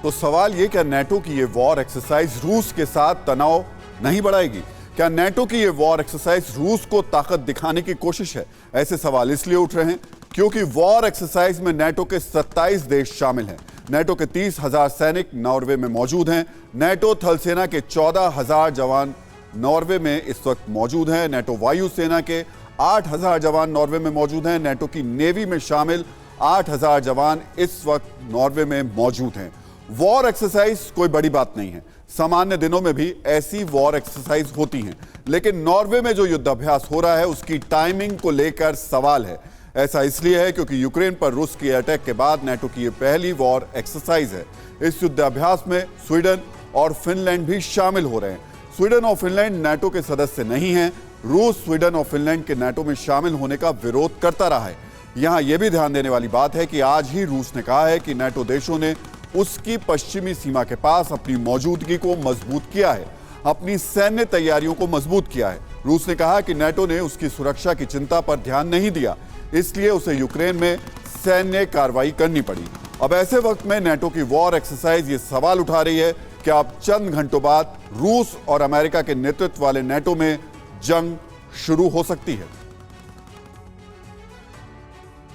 तो सवाल ये, क्या नेटो की ये वॉर एक्सरसाइज रूस के साथ तनाव नहीं बढ़ाएगी? क्या नेटो की ये वॉर एक्सरसाइज रूस को ताकत दिखाने की कोशिश है? ऐसे सवाल इसलिए उठ रहे हैं क्योंकि वॉर एक्सरसाइज में नेटो के 27 देश शामिल हैं। नेटो के 30,000 सैनिक नॉर्वे में मौजूद हैं। नेटो थल सेना के 14,000 जवान नॉर्वे में इस वक्त मौजूद हैं। नेटो वायु सेना के 8,000 जवान नॉर्वे में मौजूद हैं। नेटो की नेवी में शामिल 8,000 जवान इस वक्त नॉर्वे में मौजूद हैं। वॉर एक्सरसाइज कोई बड़ी बात नहीं है, सामान्य दिनों में भी ऐसी वॉर एक्सरसाइज होती हैं, लेकिन नॉर्वे में जो युद्धाभ्यास हो रहा है उसकी टाइमिंग को लेकर सवाल है। ऐसा इसलिए है क्योंकि यूक्रेन पर रूस के अटैक के बाद नेटो की यह पहली वॉर एक्सरसाइज है। इस युद्धाभ्यास में स्वीडन और फिनलैंड भी शामिल हो रहे हैं। स्वीडन और फिनलैंड नेटो के सदस्य नहीं हैं। रूस स्वीडन और फिनलैंड के नेटो में शामिल होने का विरोध करता रहा है। यहां यह भी ध्यान देने वाली बात है कि आज ही रूस ने कहा है कि नेटो देशों ने उसकी पश्चिमी सीमा के पास अपनी मौजूदगी को मजबूत किया है, अपनी सैन्य तैयारियों को मजबूत किया है। रूस ने कहा कि नेटो ने उसकी सुरक्षा की चिंता पर ध्यान नहीं दिया, इसलिए उसे यूक्रेन में सैन्य कार्रवाई करनी पड़ी। अब ऐसे वक्त में नेटो की वॉर एक्सरसाइज ये सवाल उठा रही है कि अब चंद घंटों बाद रूस और अमेरिका के नेतृत्व वाले नेटो में जंग शुरू हो सकती है।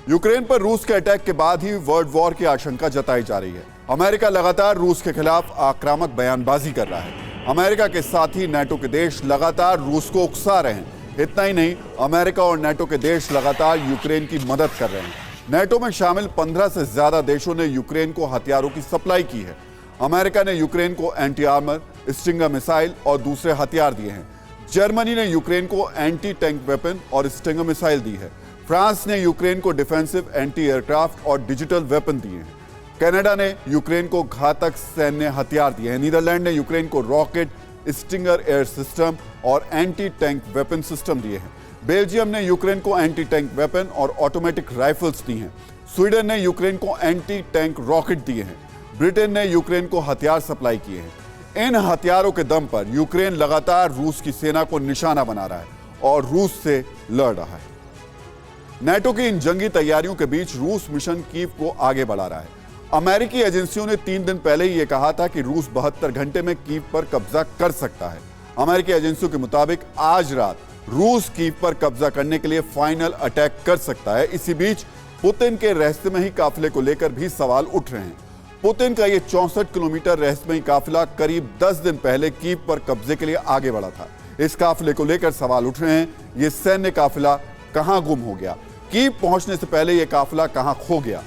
यूक्रेन पर रूस के अटैक के बाद ही वर्ल्ड वॉर की आशंका जताई जा रही है। अमेरिका लगातार रूस के खिलाफ आक्रामक बयानबाजी कर रहा है। अमेरिका के साथ ही नेटो के देश लगातार रूस को उकसा रहे हैं। इतना ही नहीं, अमेरिका और नेटो के देश लगातार यूक्रेन की मदद कर रहे हैं। नेटो में शामिल 15 से ज्यादा देशों ने यूक्रेन को हथियारों की सप्लाई की है। अमेरिका ने यूक्रेन को एंटी आर्मर, स्टिंगर मिसाइल और दूसरे हथियार दिए हैं। जर्मनी ने यूक्रेन को एंटी टैंक वेपन और स्टिंगर मिसाइल दी है। फ्रांस ने यूक्रेन को डिफेंसिव एंटी एयरक्राफ्ट और डिजिटल वेपन दिए हैं। कनाडा ने यूक्रेन को घातक सैन्य हथियार दिए हैं। नीदरलैंड ने यूक्रेन को रॉकेट, स्टिंगर एयर सिस्टम और एंटी टैंक वेपन सिस्टम दिए हैं। बेल्जियम ने यूक्रेन को एंटी टैंक वेपन और ऑटोमेटिक राइफल्स दी हैं। स्वीडन ने यूक्रेन को एंटी टैंक रॉकेट दिए हैं। ब्रिटेन ने यूक्रेन को हथियार सप्लाई किए हैं। इन हथियारों के दम पर यूक्रेन लगातार रूस की सेना को निशाना बना रहा है और रूस से लड़ रहा है। नेटो की इन जंगी तैयारियों के बीच रूस मिशन कीव को आगे बढ़ा रहा है। अमेरिकी एजेंसियों ने 3 दिन पहले ही यह कहा था कि रूस 72 घंटे में कीव पर कब्जा कर सकता है। अमेरिकी एजेंसियों के मुताबिक आज रात रूस कीव पर कब्जा करने के लिए फाइनल अटैक कर सकता है। इसी बीच पुतिन के रहस्यमयी काफिले को लेकर भी सवाल उठ रहे हैं। पुतिन का यह 64 किलोमीटर रहस्यमयी काफिला करीब 10 दिन पहले कीव पर कब्जे के लिए आगे बढ़ा था। इस काफिले को लेकर सवाल उठ रहे हैं, यह सैन्य काफिला कहां गुम हो गया? कीव पहुंचने से पहले यह काफिला कहां खो गया?